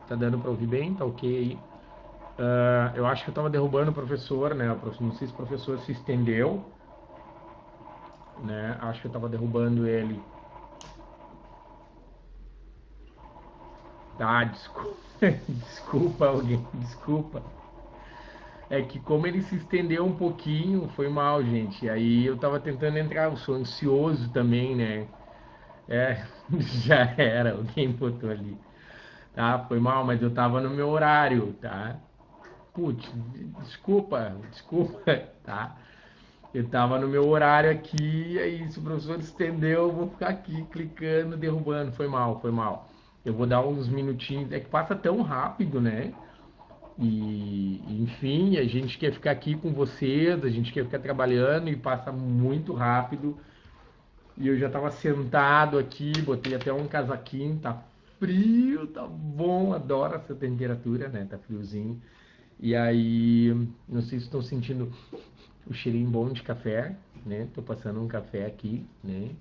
Tá dando para ouvir bem? Tá ok aí? Eu acho que eu tava derrubando o professor, né? Não sei se o professor se estendeu, né? Acho que eu tava derrubando ele. Ah, desculpa. Desculpa alguém, desculpa. É que como ele se estendeu um pouquinho, foi mal, gente. Aí eu tava tentando entrar, eu sou ansioso também, né? É, já era, alguém botou ali. Tá, foi mal, mas eu tava no meu horário, tá? Putz, desculpa, tá? Eu tava no meu horário aqui, aí se o professor estendeu, eu vou ficar aqui clicando, derrubando. Foi mal, foi mal. Eu vou dar uns minutinhos, é que passa tão rápido, né? Enfim, a gente quer ficar aqui com vocês, a gente quer ficar trabalhando e passa muito rápido. E eu já tava sentado aqui, botei até um casaquinho, tá frio, tá bom, adoro essa temperatura, né? Tá friozinho. E aí, não sei se estão sentindo o cheirinho bom de café, né? Tô passando um café aqui, né?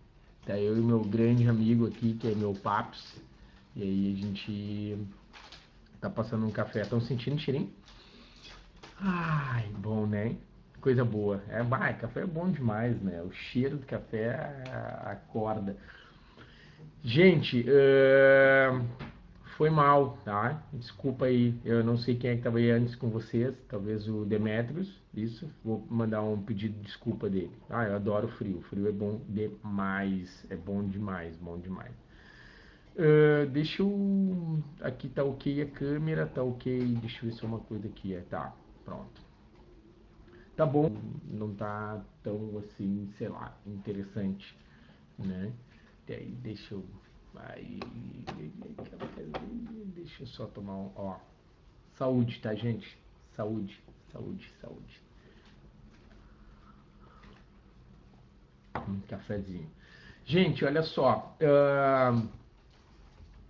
Tá eu e meu grande amigo aqui, que é meu Paps. E aí a gente tá passando um café. Estão sentindo o cheirinho? Ai, bom, né? Coisa boa. Café é bom demais, né? O cheiro do café acorda. Gente, foi mal, tá? Desculpa aí, eu não sei quem é que estava aí antes com vocês, talvez o Demetrios, isso. Vou mandar um pedido de desculpa dele. Ah, eu adoro frio, frio é bom demais, é bom demais, bom demais. Deixa eu. Aqui tá ok a câmera, tá ok. Deixa eu ver se é uma coisa aqui. Tá, pronto. Tá bom, não tá tão assim, sei lá, interessante, né? E aí, deixa eu. Aí, deixa eu só tomar um. Ó, saúde, tá, gente? Saúde, saúde, saúde. Cafezinho. Gente, olha só.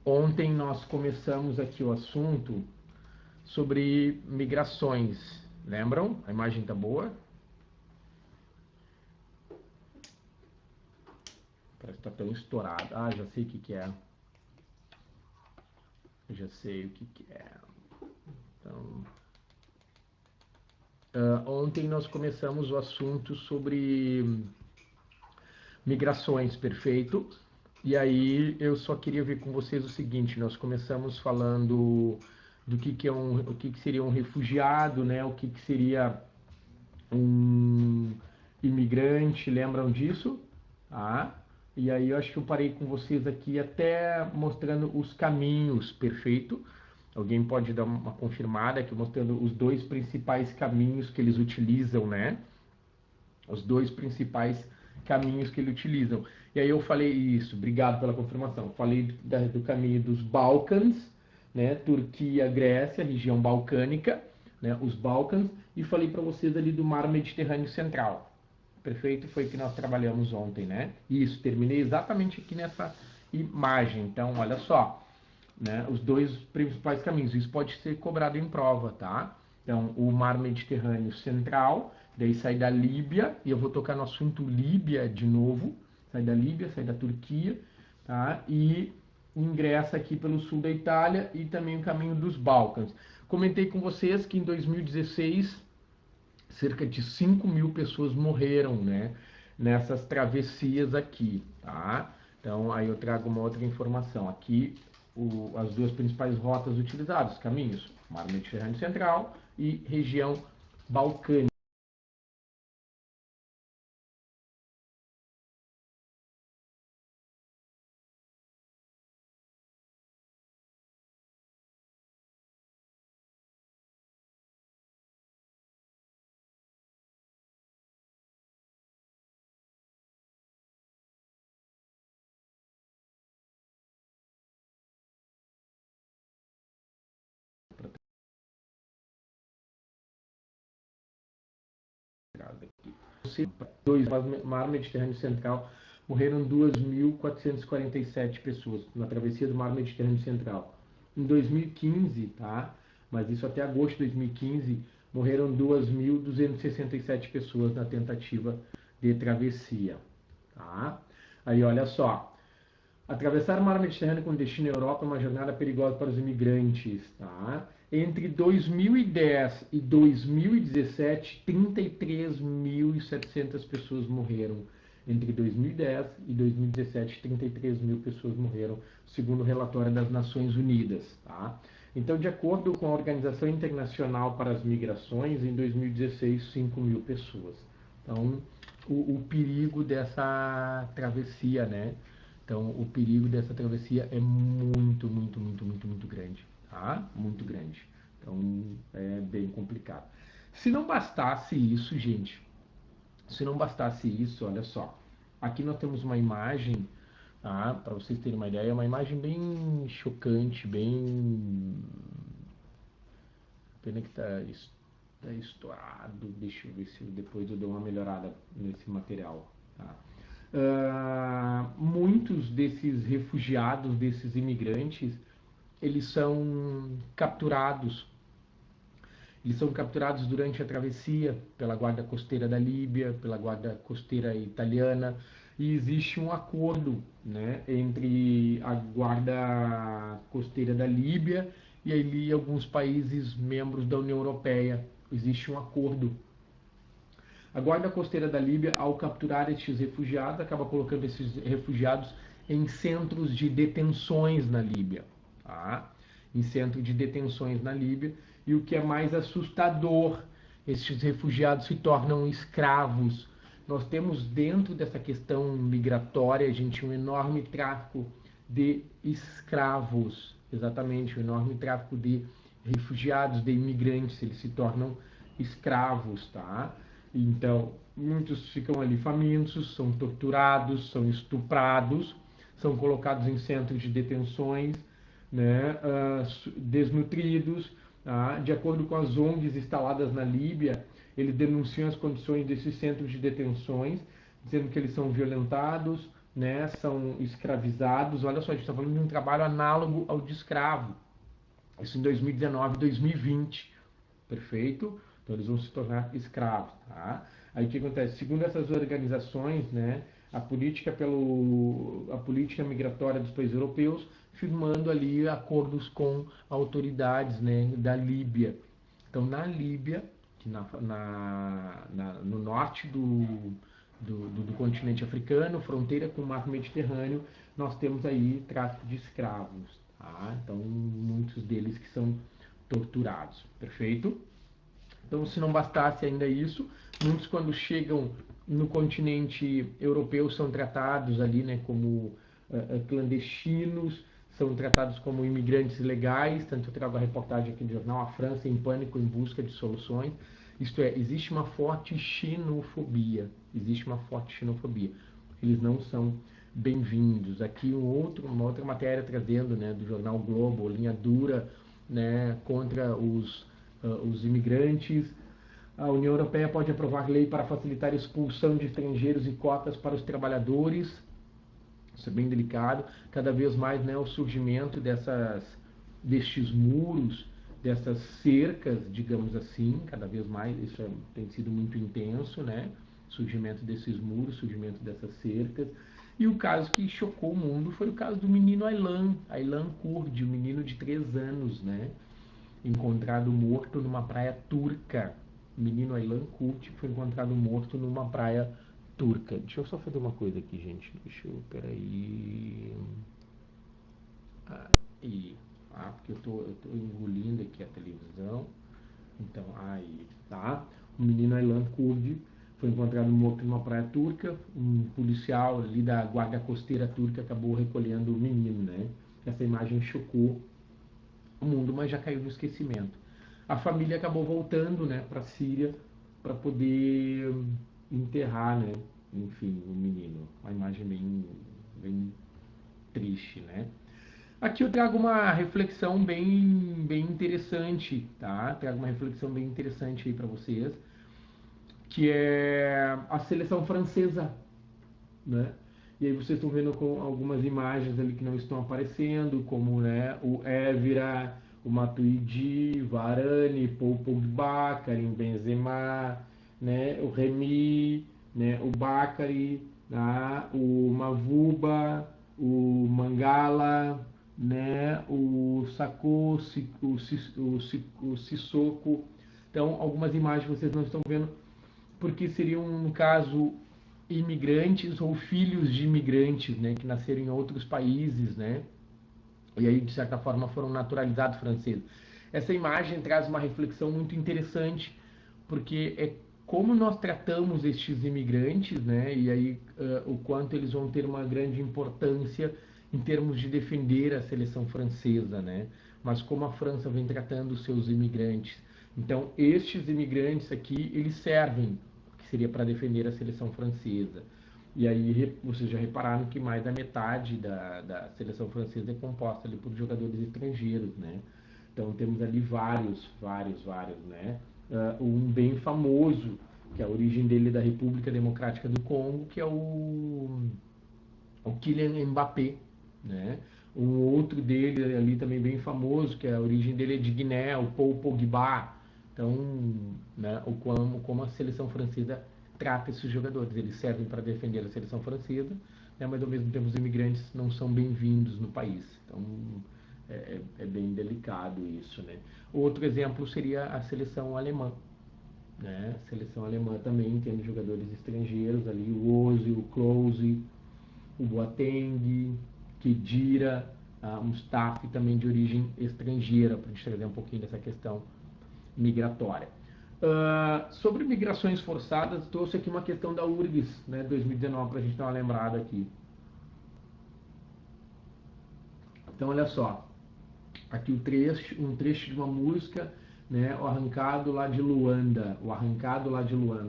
Ontem nós começamos aqui o assunto sobre migrações. Lembram? A imagem tá boa? Parece que tá tão estourado. Ah, já sei o que que é. Já sei o que que é. Então, ontem nós começamos o assunto sobre migrações, perfeito. E aí eu só queria ver com vocês o seguinte: nós começamos falando do que é o que seria um refugiado, né? O que seria um imigrante, lembram disso? Ah, e aí eu acho que eu parei com vocês aqui até mostrando os caminhos, perfeito? Alguém pode dar uma confirmada aqui, mostrando os dois principais caminhos que eles utilizam, né? Os dois principais caminhos que eles utilizam. E aí eu falei isso, obrigado pela confirmação. Falei do caminho dos Balcãs, né? Turquia, Grécia, região balcânica, né? Os Balcãs, e falei para vocês ali do Mar Mediterrâneo Central. Perfeito? Foi o que nós trabalhamos ontem, né? Isso, terminei exatamente aqui nessa imagem. Então, olha só, né? Os dois principais caminhos. Isso pode ser cobrado em prova, tá? Então, o Mar Mediterrâneo Central, daí sai da Líbia, e eu vou tocar no assunto Líbia de novo. Sai da Líbia, sai da Turquia, tá? E ingressa aqui pelo sul da Itália e também o caminho dos Balcãs. Comentei com vocês que em 2016 cerca de 5 mil pessoas morreram, né? Nessas travessias aqui, tá? Então, aí eu trago uma outra informação. Aqui, as duas principais rotas utilizadas, caminhos, Mar Mediterrâneo Central e região balcânica. Dois, Mar Mediterrâneo Central, morreram 2.447 pessoas na travessia do Mar Mediterrâneo Central. Em 2015, tá? Mas isso até agosto de 2015, morreram 2.267 pessoas na tentativa de travessia, tá? Aí olha só, Atravessar o mar Mediterrâneo com destino à Europa é uma jornada perigosa para os imigrantes, tá? Entre 2010 e 2017, 33.700 pessoas morreram. Entre 2010 e 2017, 33 mil pessoas morreram, segundo o relatório das Nações Unidas, tá? Então, de acordo com a Organização Internacional para as Migrações, em 2016, 5 mil pessoas. Então, o perigo dessa travessia, né? Então, o perigo dessa travessia é muito, muito, muito, muito, muito grande, tá? Muito grande. Então, é bem complicado. Se não bastasse isso, gente, se não bastasse isso, olha só. Aqui nós temos uma imagem, tá? Para vocês terem uma ideia, é uma imagem bem chocante, bem... Pena que tá estourado. Deixa eu ver se depois eu dou uma melhorada nesse material, tá? Muitos desses refugiados, desses imigrantes, eles são capturados. Eles são capturados durante a travessia pela guarda costeira da Líbia, pela guarda costeira italiana, e existe um acordo, né, entre a guarda costeira da Líbia e ali alguns países membros da União Europeia. Existe um acordo. A guarda costeira da Líbia, ao capturar estes refugiados, acaba colocando esses refugiados em centros de detenções na Líbia, tá? Em centro de detenções na Líbia. E o que é mais assustador, estes refugiados se tornam escravos. Nós temos dentro dessa questão migratória, gente, um enorme tráfico de escravos, exatamente, um enorme tráfico de refugiados, de imigrantes, eles se tornam escravos, tá? Então, muitos ficam ali famintos, são torturados, são estuprados, são colocados em centros de detenções, né, desnutridos. Tá? De acordo com as ONGs instaladas na Líbia, eles denunciam as condições desses centros de detenções, dizendo que eles são violentados, né, são escravizados. Olha só, a gente está falando de um trabalho análogo ao de escravo. Isso em 2019 e 2020. Perfeito? Então eles vão se tornar escravos, tá? Aí o que acontece? Segundo essas organizações, né, a política migratória dos países europeus, firmando ali acordos com autoridades, né, da Líbia. Então na Líbia, no norte do continente africano, fronteira com o mar Mediterrâneo, nós temos aí tráfico de escravos, tá? Então muitos deles que são torturados, perfeito? Então, se não bastasse ainda isso, muitos quando chegam no continente europeu são tratados ali, né, como clandestinos, são tratados como imigrantes ilegais. Tanto eu trago a reportagem aqui do jornal A França em Pânico em Busca de Soluções. Isto é, existe uma forte xenofobia. Existe uma forte xenofobia. Eles não são bem-vindos. Aqui uma outra matéria trazendo, né, do jornal Globo, linha dura, né, contra os imigrantes. A União Europeia pode aprovar lei para facilitar a expulsão de estrangeiros e cotas para os trabalhadores. Isso é bem delicado. Cada vez mais, né, o surgimento destes muros, dessas cercas, digamos assim, cada vez mais, isso tem sido muito intenso, né? Surgimento desses muros, surgimento dessas cercas. E o caso que chocou o mundo foi o caso do menino Aylan Kurdi, um menino de 3 anos, né? Encontrado morto numa praia turca. O menino Aylan Kurdi foi encontrado morto numa praia turca. Deixa eu só fazer uma coisa aqui, gente. Peraí. Porque eu tô engolindo aqui a televisão. Então, aí, tá? O menino Aylan Kurdi foi encontrado morto numa praia turca. Um policial ali da guarda costeira turca acabou recolhendo o menino, né? Essa imagem chocou o mundo, mas já caiu no esquecimento. A família acabou voltando, né, para a Síria para poder enterrar, né, enfim, o menino. Uma imagem bem triste, né? Aqui eu trago uma reflexão bem interessante, tá? Trago uma reflexão bem interessante aí para vocês, que é a seleção francesa, né? E aí vocês estão vendo com algumas imagens ali que não estão aparecendo, como, né, o Évora, o Matuidi, Varane, Paul Pogba, Karim Benzema, né, o Remy, né, o Bakary, tá, o Mavuba, o Mangala, né, o Sacô, o Sissoko. Então, algumas imagens vocês não estão vendo, porque seriam, no caso, imigrantes ou filhos de imigrantes, né, que nasceram em outros países, né, e aí, de certa forma, foram naturalizados franceses. Essa imagem traz uma reflexão muito interessante, porque é como nós tratamos estes imigrantes, né, e aí o quanto eles vão ter uma grande importância em termos de defender a seleção francesa, né, mas como a França vem tratando os seus imigrantes. Então, estes imigrantes aqui, eles servem, que seria para defender a seleção francesa. E aí vocês já repararam que mais da metade da seleção francesa é composta ali por jogadores estrangeiros, né? Então temos ali vários, né? Um bem famoso, que a origem dele é da República Democrática do Congo, que é o Kylian Mbappé, né? Um outro dele ali também bem famoso, que a origem dele é de Guiné, o Paul Pogba. Então, né, como a seleção francesa trata esses jogadores. Eles servem para defender a seleção francesa, né, mas ao mesmo tempo os imigrantes não são bem-vindos no país. Então, é bem delicado isso, né? Outro exemplo seria a seleção alemã, né? A seleção alemã também tem jogadores estrangeiros ali, o Ozil, o Klose, o Boateng, Khedira, um staff também de origem estrangeira, para a gente trazer um pouquinho dessa questão migratória. Sobre migrações forçadas, trouxe aqui uma questão da URGS, né, 2019, para a gente dar uma lembrada aqui. Então, olha só, aqui um trecho de uma música, né, o Arrancado lá de Luanda,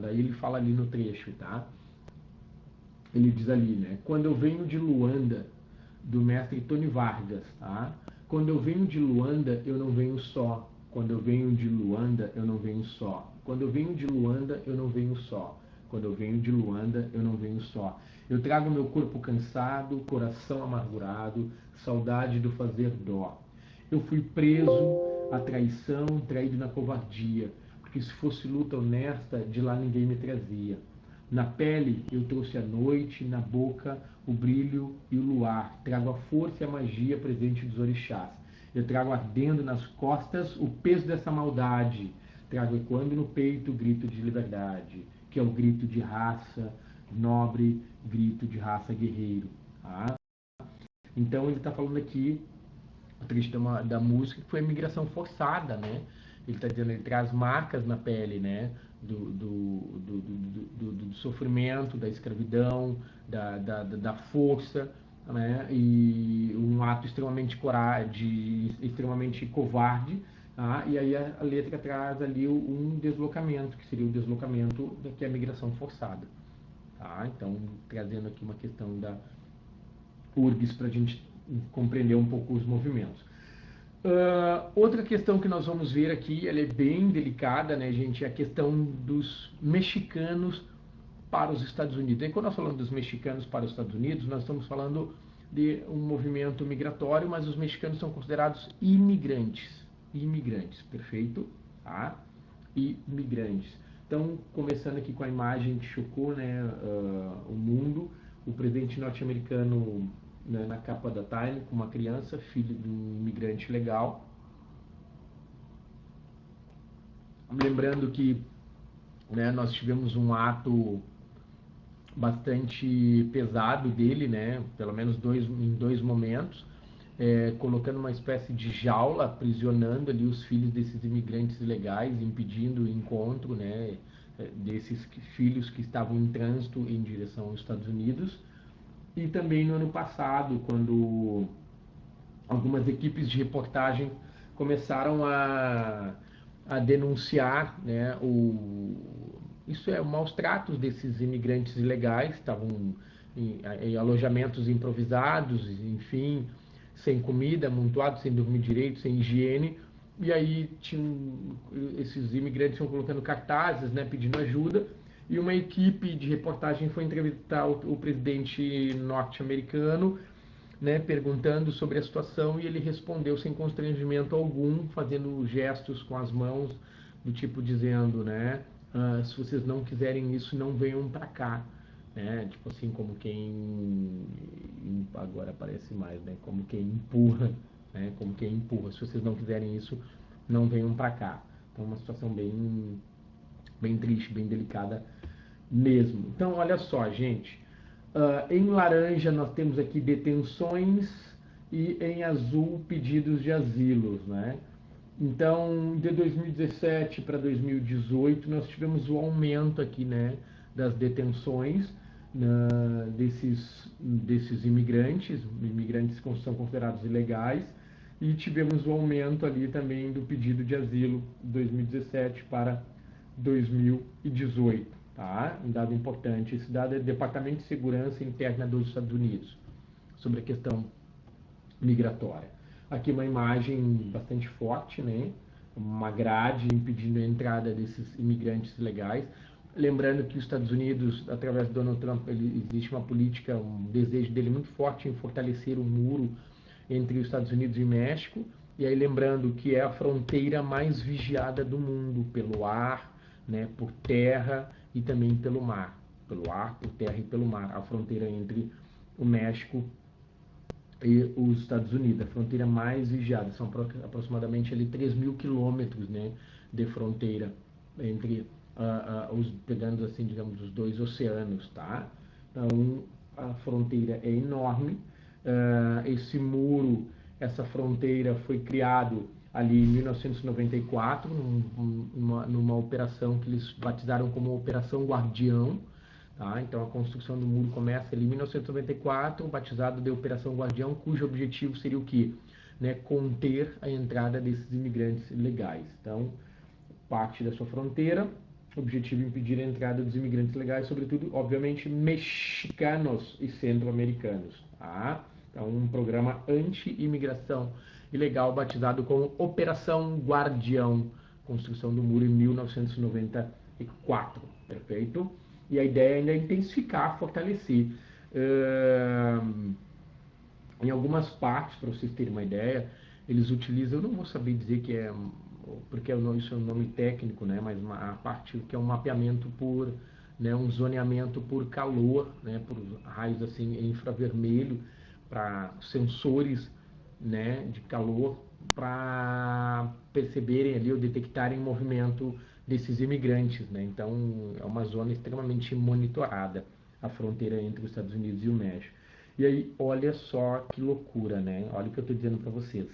aí ele fala ali no trecho, tá? Ele diz ali, né, quando eu venho de Luanda, do mestre Tony Vargas, tá? Quando eu venho de Luanda, eu não venho só. Quando eu venho de Luanda, eu não venho só. Quando eu venho de Luanda, eu não venho só. Quando eu venho de Luanda, eu não venho só. Eu trago meu corpo cansado, coração amargurado, saudade do fazer dó. Eu fui preso à traição, traído na covardia, porque se fosse luta honesta, de lá ninguém me trazia. Na pele eu trouxe a noite, na boca o brilho e o luar. Trago a força e a magia presente dos orixás. Eu trago ardendo nas costas o peso dessa maldade. Trago ecoando no peito o grito de liberdade, que é o grito de raça nobre, grito de raça guerreiro. Tá? Então ele está falando aqui, o trecho da música, que foi a migração forçada, né? Ele está dizendo, ele traz marcas na pele, né? Do sofrimento, da escravidão, da força, né? E um ato extremamente extremamente covarde, tá? E aí a letra traz ali um deslocamento, que seria o deslocamento que é a migração forçada, tá? Então, trazendo aqui uma questão da URGS para a gente compreender um pouco os movimentos. Outra questão que nós vamos ver aqui, ela é bem delicada, né, gente? É a questão dos mexicanos para os Estados Unidos. E quando nós falamos dos mexicanos para os Estados Unidos, nós estamos falando de um movimento migratório, mas os mexicanos são considerados imigrantes. Imigrantes, perfeito? Tá? Imigrantes. Então, começando aqui com a imagem que chocou, né, o mundo, o presidente norte-americano, né, na capa da Time, com uma criança, filho de um imigrante legal. Lembrando que, né, nós tivemos um ato bastante pesado dele, né, pelo menos em dois momentos, colocando uma espécie de jaula, aprisionando ali os filhos desses imigrantes ilegais, impedindo o encontro, né, desses filhos que estavam em trânsito em direção aos Estados Unidos. E também no ano passado, quando algumas equipes de reportagem começaram a denunciar, né, maus tratos desses imigrantes ilegais, estavam em alojamentos improvisados, enfim, sem comida, amontoados, sem dormir direito, sem higiene. E aí esses imigrantes estão colocando cartazes, né, pedindo ajuda. E uma equipe de reportagem foi entrevistar o presidente norte-americano, né, perguntando sobre a situação, e ele respondeu sem constrangimento algum, fazendo gestos com as mãos, do tipo dizendo, né, se vocês não quiserem isso, não venham para cá. né? Tipo assim, como quem agora aparece mais, né? Como quem empurra, né? Como quem empurra. Se vocês não quiserem isso, não venham para cá. Então, uma situação bem triste, bem delicada mesmo. Então, olha só, gente. Em laranja nós temos aqui detenções e em azul pedidos de asilos, né? Então, de 2017 para 2018 nós tivemos o aumento aqui, né, das detenções desses imigrantes que são considerados ilegais, e tivemos o aumento ali também do pedido de asilo de 2017 para 2018, tá? Um dado importante, esse dado é do Departamento de Segurança Interna dos Estados Unidos, sobre a questão migratória. Aqui uma imagem bastante forte, né? Uma grade impedindo a entrada desses imigrantes ilegais. Lembrando que os Estados Unidos, através do Donald Trump, existe uma política, um desejo dele muito forte em fortalecer o muro entre os Estados Unidos e México. E aí lembrando que é a fronteira mais vigiada do mundo, pelo ar, né, por terra e também pelo mar. Pelo ar, por terra e pelo mar. A fronteira entre o México e os Estados Unidos, a fronteira mais vigiada. São aproximadamente ali 3.000 quilômetros, né, de fronteira entre pegando assim, digamos, os dois oceanos, tá? Então, a fronteira é enorme. Esse muro, essa fronteira foi criado ali em 1994, numa operação que eles batizaram como Operação Guardião. Tá? Então, a construção do muro começa ali em 1994, batizado de Operação Guardião, cujo objetivo seria o quê? Né, conter a entrada desses imigrantes ilegais. Então, parte da sua fronteira, objetivo impedir a entrada dos imigrantes legais, sobretudo, obviamente, mexicanos e centro-americanos. Tá? Então, um programa anti-imigração ilegal batizado como Operação Guardião, construção do muro em 1994. Perfeito? E a ideia ainda é intensificar, fortalecer. Em algumas partes, para vocês terem uma ideia, eles utilizam, eu não vou saber dizer que é, porque isso é um nome técnico, né, mas a parte que é um mapeamento por, né, um zoneamento por calor, né, por raios assim infravermelho, para sensores, né, de calor, para perceberem ali ou detectarem o movimento desses imigrantes, né? Então é uma zona extremamente monitorada, a fronteira entre os Estados Unidos e o México. E aí, olha só que loucura, né? Olha o que eu estou dizendo para vocês.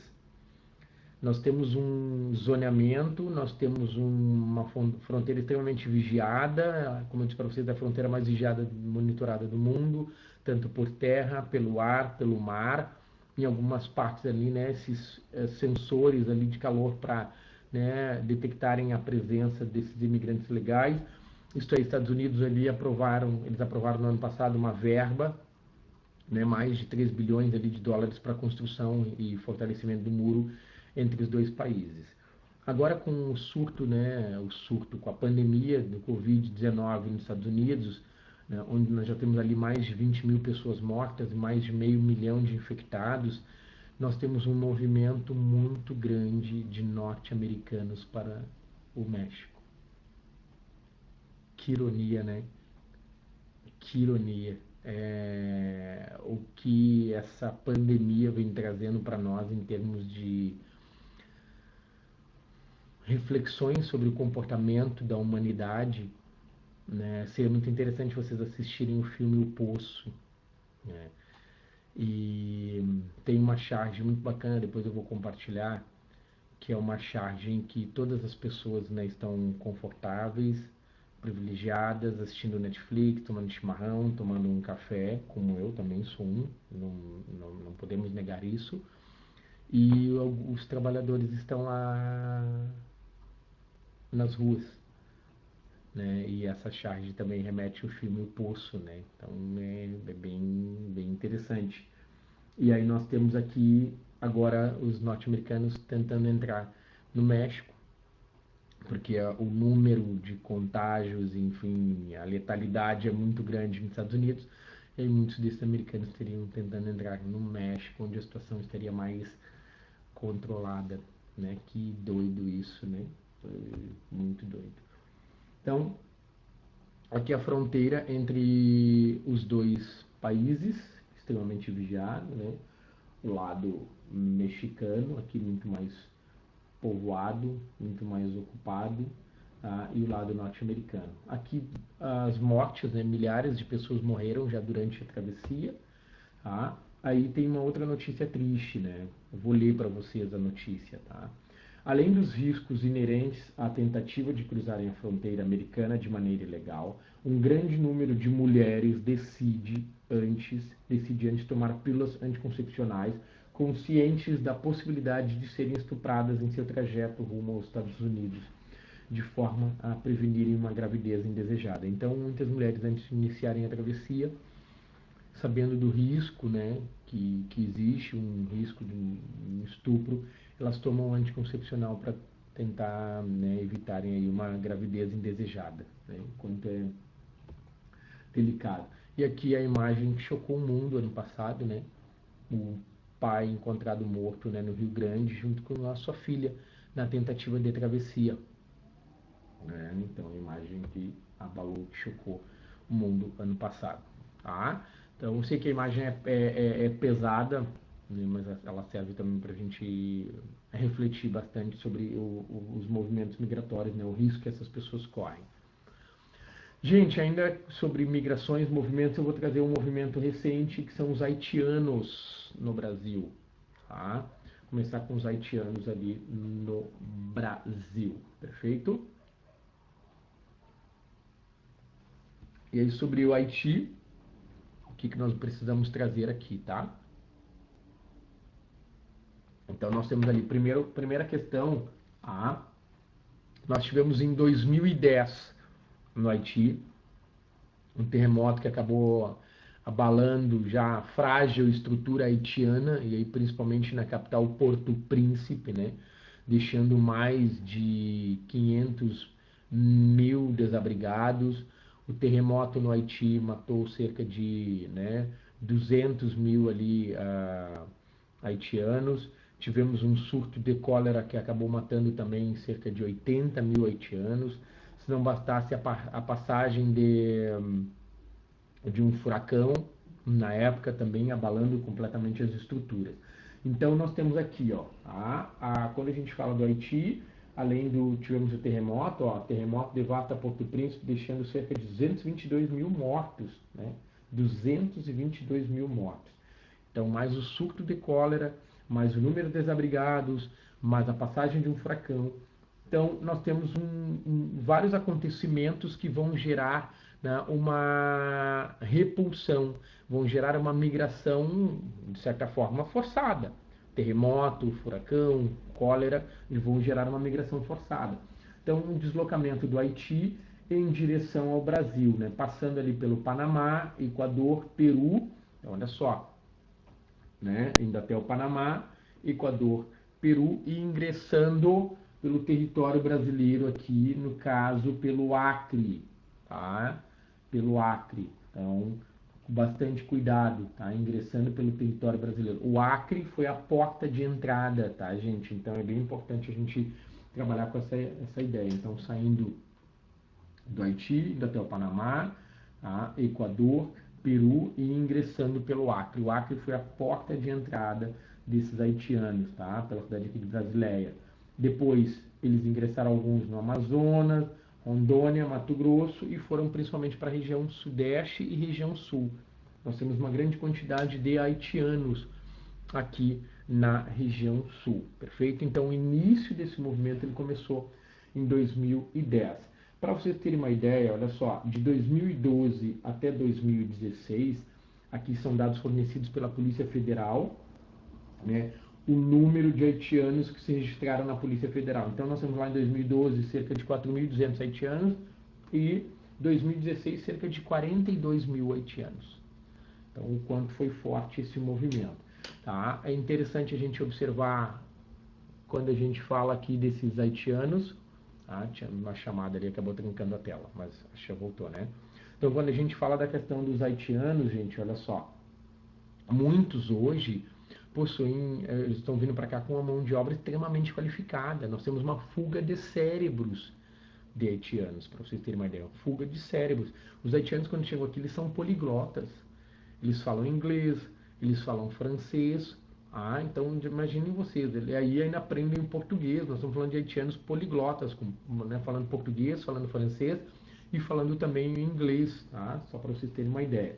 Nós temos um zoneamento, nós temos uma fronteira extremamente vigiada, como eu disse para vocês, a fronteira mais vigiada, monitorada do mundo, tanto por terra, pelo ar, pelo mar. Em algumas partes ali, né, esses sensores ali de calor para, né, detectarem a presença desses imigrantes legais. Isto aí, Estados Unidos ali eles aprovaram no ano passado uma verba, né, mais de 3 bilhões ali de dólares para a construção e fortalecimento do muro entre os dois países. Agora com o surto, né, com a pandemia do Covid-19 nos Estados Unidos, né, onde nós já temos ali mais de 20.000 pessoas mortas e mais de 500.000 de infectados, nós temos um movimento muito grande de norte-americanos para o México. Que ironia, né? Que ironia. O que essa pandemia vem trazendo para nós em termos de reflexões sobre o comportamento da humanidade, né? Seria muito interessante vocês assistirem o filme O Poço, né? E tem uma charge muito bacana, depois eu vou compartilhar, que é uma charge em que todas as pessoas, né, estão confortáveis, privilegiadas, assistindo Netflix, tomando chimarrão, tomando um café, como eu também sou não podemos negar isso. E os trabalhadores estão lá nas ruas, né? E essa charge também remete ao filme O Poço, né? Então é bem interessante. E aí nós temos aqui agora os norte-americanos tentando entrar no México, porque o número de contágios, enfim, a letalidade é muito grande nos Estados Unidos, e aí muitos desses americanos estariam tentando entrar no México, onde a situação estaria mais controlada, né? Que doido isso, né? Muito doido. Então, Aqui a fronteira entre os dois países, extremamente vigiado, né? O lado mexicano, aqui muito mais povoado, muito mais ocupado, e o lado norte-americano. Aqui as mortes, né? Milhares de pessoas morreram já durante a travessia. Tá? Aí tem uma outra notícia triste, né? Eu vou ler para vocês a notícia, tá? Além dos riscos inerentes à tentativa de cruzarem a fronteira americana de maneira ilegal, um grande número de mulheres decide antes tomar pílulas anticoncepcionais, conscientes da possibilidade de serem estupradas em seu trajeto rumo aos Estados Unidos, de forma a prevenirem uma gravidez indesejada. Então, muitas mulheres, antes de iniciarem a travessia, sabendo do risco, né, que existe um risco de um estupro, elas tomam um anticoncepcional para tentar, né, evitarem aí uma gravidez indesejada, né, enquanto é delicado. E aqui a imagem que chocou o mundo ano passado, né, o pai encontrado morto, né, no Rio Grande, junto com a sua filha, na tentativa de travessia. Né? Então, a imagem que abalou, que chocou o mundo ano passado. Tá? Então, eu sei que a imagem é pesada, né, mas ela serve também para a gente refletir bastante sobre os movimentos migratórios, né, o risco que essas pessoas correm. Gente, ainda sobre migrações, movimentos, eu vou trazer um movimento recente, que são os haitianos no Brasil. Tá? Começar com os haitianos ali no Brasil, perfeito? E aí, sobre o Haiti, o que nós precisamos trazer aqui, tá? Então, nós temos ali, primeira questão, nós tivemos em 2010, no Haiti, um terremoto que acabou abalando já a frágil estrutura haitiana, e aí principalmente na capital Porto Príncipe, né? Deixando mais de 500 mil desabrigados. O terremoto no Haiti matou cerca de, né, 200 mil ali haitianos. Tivemos um surto de cólera que acabou matando também cerca de 80 mil haitianos. Se não bastasse a passagem de um furacão, na época também abalando completamente as estruturas. Então nós temos aqui, ó, quando a gente fala do Haiti, além do tivemos o terremoto, ó, terremoto devasta Porto Príncipe, deixando cerca de 222 mil mortos, né? 222 mil mortos. Então, mais o surto de cólera, mais o número de desabrigados, mais a passagem de um furacão. Então, nós temos vários acontecimentos que vão gerar, né, uma repulsão, vão gerar uma migração, de certa forma, forçada. Terremoto, furacão, cólera, e vão gerar uma migração forçada. Então, um deslocamento do Haiti em direção ao Brasil, né, passando ali pelo Panamá, Equador, Peru, então, olha só, né, indo até o Panamá, Equador, Peru e ingressando pelo território brasileiro aqui, no caso, pelo Acre, tá? Pelo Acre. Então, com bastante cuidado, tá? Ingressando pelo território brasileiro. O Acre foi a porta de entrada, tá, gente? Então, é bem importante a gente trabalhar com essa ideia. Então, saindo do Haiti, indo até o Panamá, tá? Equador, Peru e ingressando pelo Acre. O Acre foi a porta de entrada desses haitianos, tá? Pela cidade aqui de Brasileia. Depois, eles ingressaram alguns no Amazonas, Rondônia, Mato Grosso e foram principalmente para a região sudeste e região sul. Nós temos uma grande quantidade de haitianos aqui na região sul, perfeito? Então, o início desse movimento ele começou em 2010. Para vocês terem uma ideia, olha só, de 2012 até 2016, aqui são dados fornecidos pela Polícia Federal, né, o número de haitianos que se registraram na Polícia Federal. Então, nós temos lá em 2012 cerca de 4.200 haitianos e 2016 cerca de 42 mil haitianos. Então, o quanto foi forte esse movimento. Tá? É interessante a gente observar, quando a gente fala aqui desses haitianos, tá? Tinha uma chamada ali, acabou trancando a tela, mas acho que já voltou, né? Então, quando a gente fala da questão dos haitianos, gente, olha só, muitos hoje possuem, eles estão vindo para cá com uma mão de obra extremamente qualificada. Nós temos uma fuga de cérebros de haitianos, para vocês terem uma ideia. Fuga de cérebros. Os haitianos, quando chegam aqui, eles são poliglotas. Eles falam inglês, eles falam francês. Então imaginem vocês, aí ainda aprendem português. Nós estamos falando de haitianos poliglotas, né, falando português, falando francês e falando também inglês, tá? Só para vocês terem uma ideia.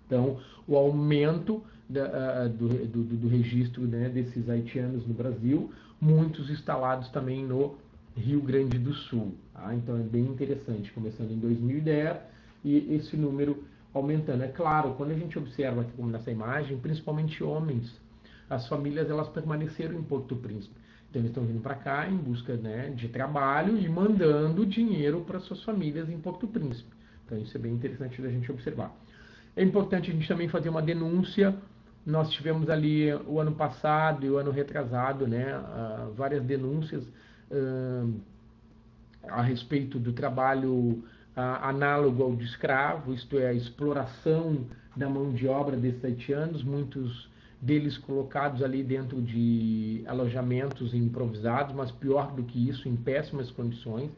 Então, o aumento do registro, né, desses haitianos no Brasil, muitos instalados também no Rio Grande do Sul. Tá? Então, é bem interessante, começando em 2010 e esse número aumentando. É claro, quando a gente observa aqui, como nessa imagem, principalmente homens, as famílias elas permaneceram em Porto Príncipe. Então, eles estão vindo para cá em busca, né, de trabalho e mandando dinheiro para suas famílias em Porto Príncipe. Então, isso é bem interessante da gente observar. É importante a gente também fazer uma denúncia. Nós tivemos ali o ano passado e o ano retrasado, né, várias denúncias a respeito do trabalho análogo ao de escravo, isto é, a exploração da mão de obra desses haitianos, muitos deles colocados ali dentro de alojamentos improvisados, mas pior do que isso, em péssimas condições,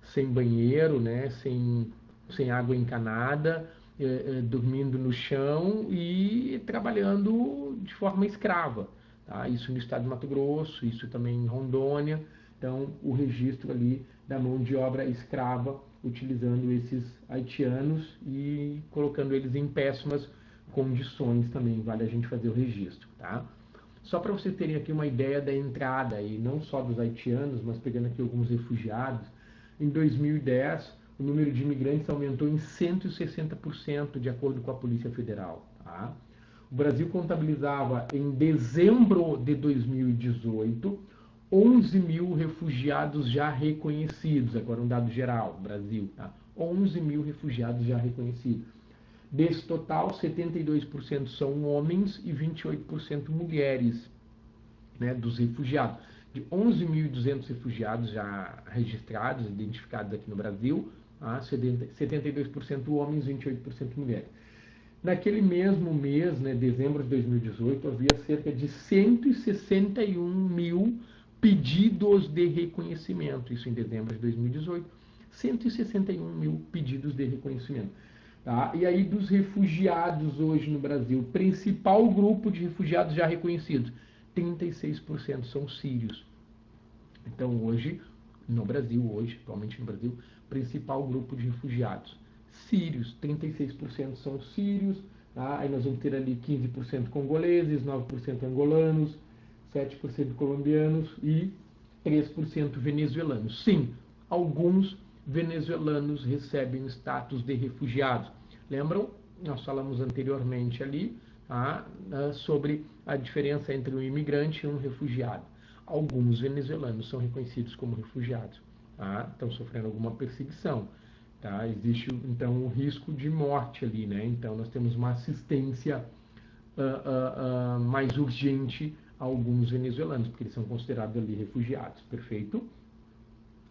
sem banheiro, né, sem água encanada, dormindo no chão e trabalhando de forma escrava. Tá? Isso no estado de Mato Grosso, isso também em Rondônia. Então, o registro ali da mão de obra escrava, utilizando esses haitianos e colocando eles em péssimas condições também, vale a gente fazer o registro. Tá? Só para vocês terem aqui uma ideia da entrada, e não só dos haitianos, mas pegando aqui alguns refugiados, em 2010, o número de imigrantes aumentou em 160%, de acordo com a Polícia Federal. Tá? O Brasil contabilizava, em dezembro de 2018, 11 mil refugiados já reconhecidos. Agora um dado geral, Brasil. Tá? 11 mil refugiados já reconhecidos. Desse total, 72% são homens e 28% mulheres, né, dos refugiados. De 11.200 refugiados já registrados, identificados aqui no Brasil, 72% homens, 28% mulheres. Naquele mesmo mês, né, dezembro de 2018, havia cerca de 161 mil pedidos de reconhecimento. Isso em dezembro de 2018, 161 mil pedidos de reconhecimento. Tá? E aí, dos refugiados hoje no Brasil, principal grupo de refugiados já reconhecidos, 36% são sírios. Então, hoje, no Brasil, atualmente no Brasil, principal grupo de refugiados, sírios, 36% são sírios, tá? Aí nós vamos ter ali 15% congoleses, 9% angolanos, 7% colombianos e 3% venezuelanos. Sim, alguns venezuelanos recebem status de refugiados. Lembram? Nós falamos anteriormente ali sobre a diferença entre um imigrante e um refugiado. Alguns venezuelanos são reconhecidos como refugiados, estão sofrendo alguma perseguição. Tá? Existe, então, um risco de morte ali, né? Então, nós temos uma assistência mais urgente a alguns venezuelanos, porque eles são considerados ali refugiados, perfeito?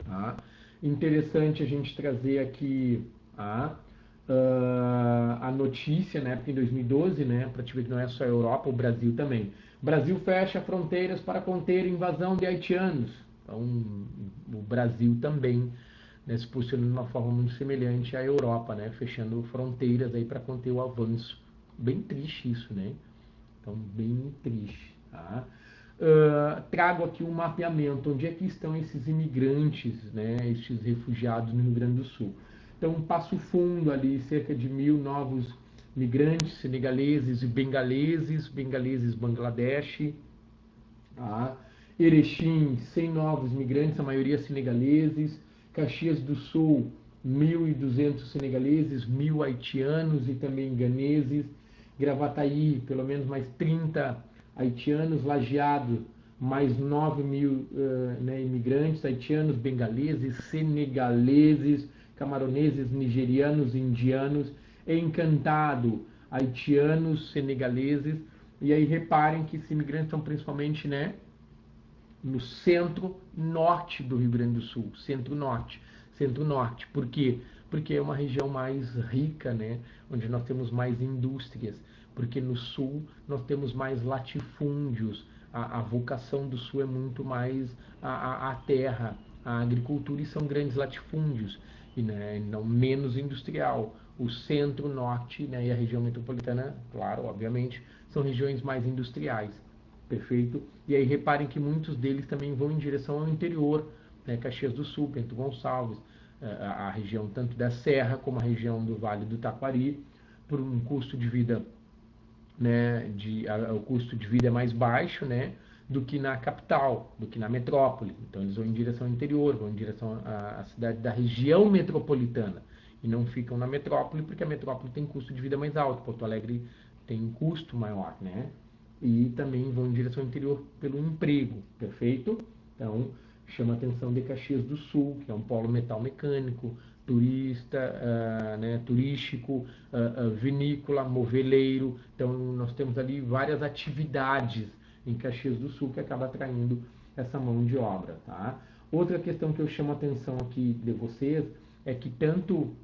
Tá? Interessante a gente trazer aqui a notícia, né? Porque em 2012, né, para te ver que não é só a Europa, o Brasil também. Brasil fecha fronteiras para conter invasão de haitianos. Então, o Brasil também, né, se posicionando de uma forma muito semelhante à Europa, né, fechando fronteiras aí para conter o avanço. Bem triste isso, né? Então, bem triste. Tá? Trago aqui um mapeamento, onde é que estão esses imigrantes, né, esses refugiados no Rio Grande do Sul. Então, Passo Fundo ali, cerca de 1.000 novos migrantes senegaleses e bengaleses Bangladesh. Tá? Erechim, 100 novos migrantes, a maioria senegaleses. Caxias do Sul, 1.200 senegaleses, 1.000 haitianos e também ganeses. Gravataí, pelo menos mais 30 haitianos. Lajeado, mais 9 mil né, imigrantes, haitianos, bengaleses, senegaleses, camaroneses, nigerianos, indianos. Encantado, haitianos, senegaleses. E aí reparem que esses imigrantes estão principalmente, né, no centro-norte do Rio Grande do Sul, centro-norte. Por quê? Porque é uma região mais rica, né? Onde nós temos mais indústrias, porque no sul nós temos mais latifúndios, a vocação do sul é muito mais a terra, a agricultura e são grandes latifúndios, e, né, não menos industrial. O centro, norte, né, e a região metropolitana, claro, obviamente, são regiões mais industriais, perfeito? E aí reparem que muitos deles também vão em direção ao interior, né, Caxias do Sul, Bento Gonçalves, a região tanto da Serra como a região do Vale do Taquari, por um custo de vida, né, o custo de vida é mais baixo, né, do que na capital, do que na metrópole. Então eles vão em direção ao interior, vão em direção à cidade da região metropolitana e não ficam na metrópole, porque a metrópole tem custo de vida mais alto, Porto Alegre tem um custo maior, né? E também vão em direção ao interior pelo emprego, perfeito? Então, chama a atenção de Caxias do Sul, que é um polo metal mecânico, né, turístico, vinícola, moveleiro. Então, nós temos ali várias atividades em Caxias do Sul que acaba atraindo essa mão de obra, tá? Outra questão que eu chamo a atenção aqui de vocês é que tanto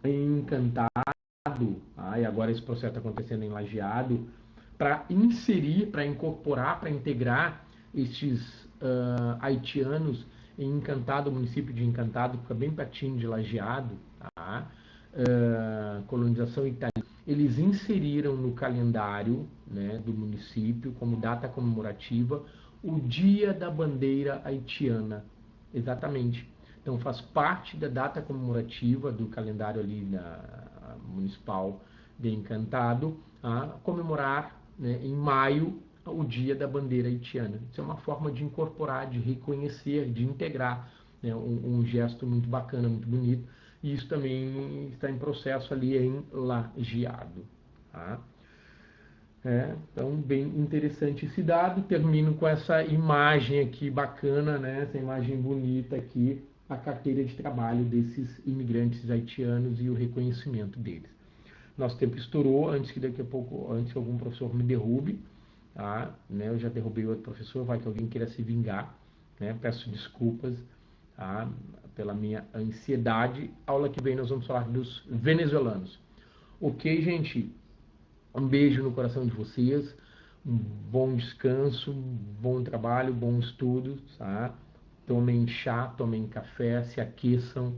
em Encantado, e agora esse processo está acontecendo em Lajeado, para inserir, para incorporar, para integrar estes haitianos em Encantado, o município de Encantado, fica bem pertinho de Lajeado, tá? Colonização italiana. Eles inseriram no calendário, né, do município, como data comemorativa, o Dia da Bandeira Haitiana. Exatamente. Então faz parte da data comemorativa do calendário ali municipal de Encantado, a comemorar, né, em maio o Dia da Bandeira Haitiana. Isso é uma forma de incorporar, de reconhecer, de integrar, né, um gesto muito bacana, muito bonito. E isso também está em processo ali em Lajeado. Tá? Então, bem interessante esse dado. Termino com essa imagem aqui bacana, né? Essa imagem bonita aqui, a carteira de trabalho desses imigrantes haitianos e o reconhecimento deles. Nosso tempo estourou, antes que daqui a pouco, antes que algum professor me derrube, tá? Né? Eu já derrubei outro professor, vai que alguém queira se vingar, né? Peço desculpas, tá? Pela minha ansiedade. Aula que vem nós vamos falar dos venezuelanos. Ok, gente? Um beijo no coração de vocês, um bom descanso, bom trabalho, bom estudo, tá? Tomem chá, tomem café, se aqueçam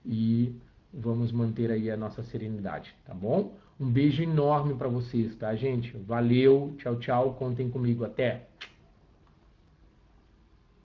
e vamos manter aí a nossa serenidade, tá bom? Um beijo enorme para vocês, tá, gente? Valeu, tchau, tchau, contem comigo, até!